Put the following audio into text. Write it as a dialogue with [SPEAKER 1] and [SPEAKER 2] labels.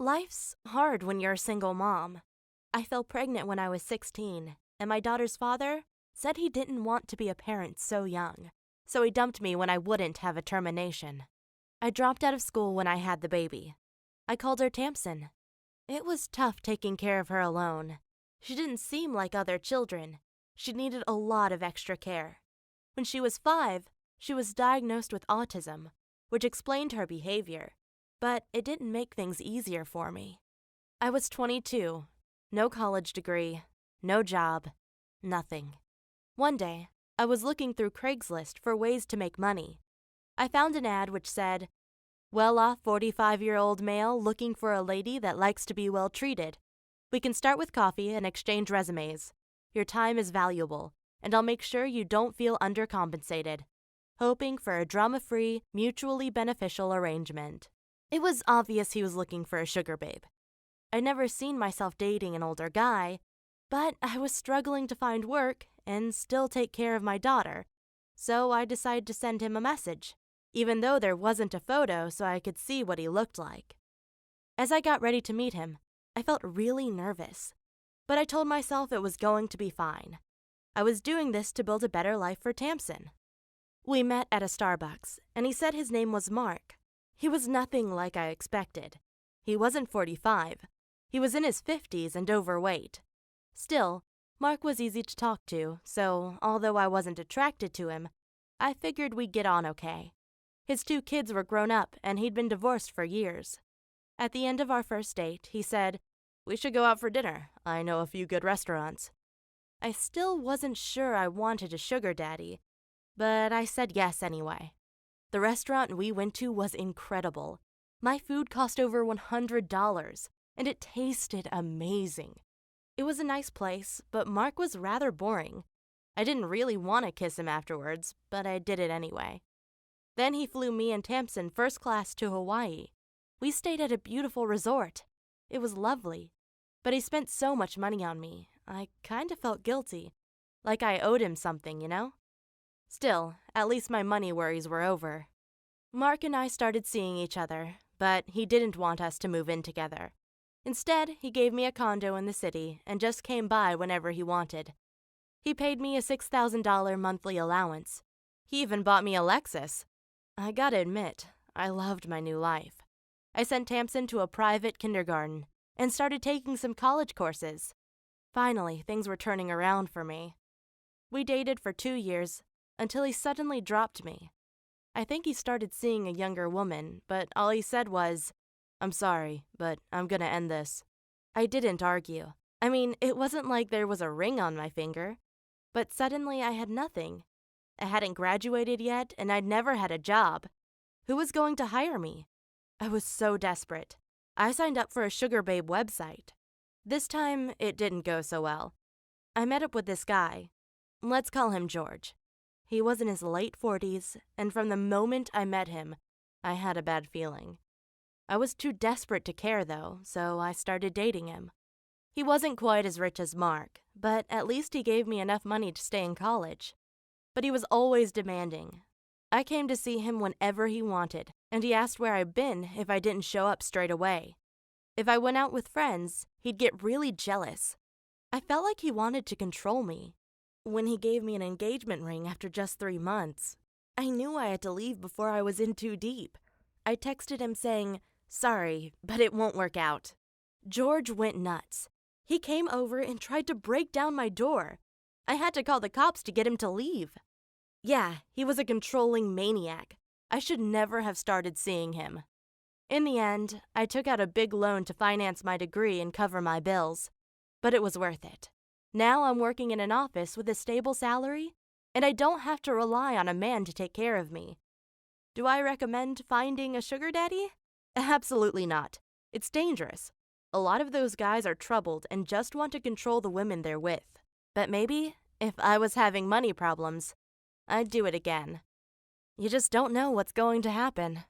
[SPEAKER 1] Life's hard when you're a single mom. I fell pregnant when I was 16, and my daughter's father said he didn't want to be a parent so young, so he dumped me when I wouldn't have a termination. I dropped out of school when I had the baby. I called her Tamsin. It was tough taking care of her alone. She didn't seem like other children. She needed a lot of extra care. When she was 5, she was diagnosed with autism, which explained her behavior, but it didn't make things easier for me. I was 22, no college degree, no job, nothing. One day, I was looking through Craigslist for ways to make money. I found an ad which said, "Well-off 45-year-old male looking for a lady that likes to be well treated. We can start with coffee and exchange resumes. Your time is valuable, and I'll make sure you don't feel undercompensated. Hoping for a drama-free, mutually beneficial arrangement." It was obvious he was looking for a sugar babe. I'd never seen myself dating an older guy, but I was struggling to find work and still take care of my daughter, so I decided to send him a message, even though there wasn't a photo so I could see what he looked like. As I got ready to meet him, I felt really nervous, but I told myself it was going to be fine. I was doing this to build a better life for Tamsin. We met at a Starbucks, and he said his name was Mark. He was nothing like I expected. He wasn't 45. He was in his 50s and overweight. Still, Mark was easy to talk to, so although I wasn't attracted to him, I figured we'd get on okay. His 2 kids were grown up, and he'd been divorced for years. At the end of our first date, he said, "We should go out for dinner. I know a few good restaurants." I still wasn't sure I wanted a sugar daddy, but I said yes anyway. The restaurant we went to was incredible. My food cost over $100, and it tasted amazing. It was a nice place, but Mark was rather boring. I didn't really want to kiss him afterwards, but I did it anyway. Then he flew me and Tamsin first class to Hawaii. We stayed at a beautiful resort. It was lovely, but he spent so much money on me, I kind of felt guilty, like I owed him something, you know? Still, at least my money worries were over. Mark and I started seeing each other, but he didn't want us to move in together. Instead, he gave me a condo in the city and just came by whenever he wanted. He paid me a $6,000 monthly allowance. He even bought me a Lexus. I gotta admit, I loved my new life. I sent Tamsin to a private kindergarten and started taking some college courses. Finally, things were turning around for me. We dated for 2 years until he suddenly dropped me. I think he started seeing a younger woman, but all he said was, "I'm sorry, but I'm gonna end this." I didn't argue. I mean, it wasn't like there was a ring on my finger. But suddenly I had nothing. I hadn't graduated yet, and I'd never had a job. Who was going to hire me? I was so desperate. I signed up for a sugar babe website. This time, it didn't go so well. I met up with this guy. Let's call him George. He was in his late 40s, and from the moment I met him, I had a bad feeling. I was too desperate to care, though, so I started dating him. He wasn't quite as rich as Mark, but at least he gave me enough money to stay in college. But he was always demanding. I came to see him whenever he wanted, and he asked where I'd been if I didn't show up straight away. If I went out with friends, he'd get really jealous. I felt like he wanted to control me. When he gave me an engagement ring after just 3 months, I knew I had to leave before I was in too deep. I texted him saying, "Sorry, but it won't work out." George went nuts. He came over and tried to break down my door. I had to call the cops to get him to leave. Yeah, he was a controlling maniac. I should never have started seeing him. In the end, I took out a big loan to finance my degree and cover my bills. But it was worth it. Now I'm working in an office with a stable salary, and I don't have to rely on a man to take care of me. Do I recommend finding a sugar daddy? Absolutely not. It's dangerous. A lot of those guys are troubled and just want to control the women they're with. But maybe, if I was having money problems, I'd do it again. You just don't know what's going to happen.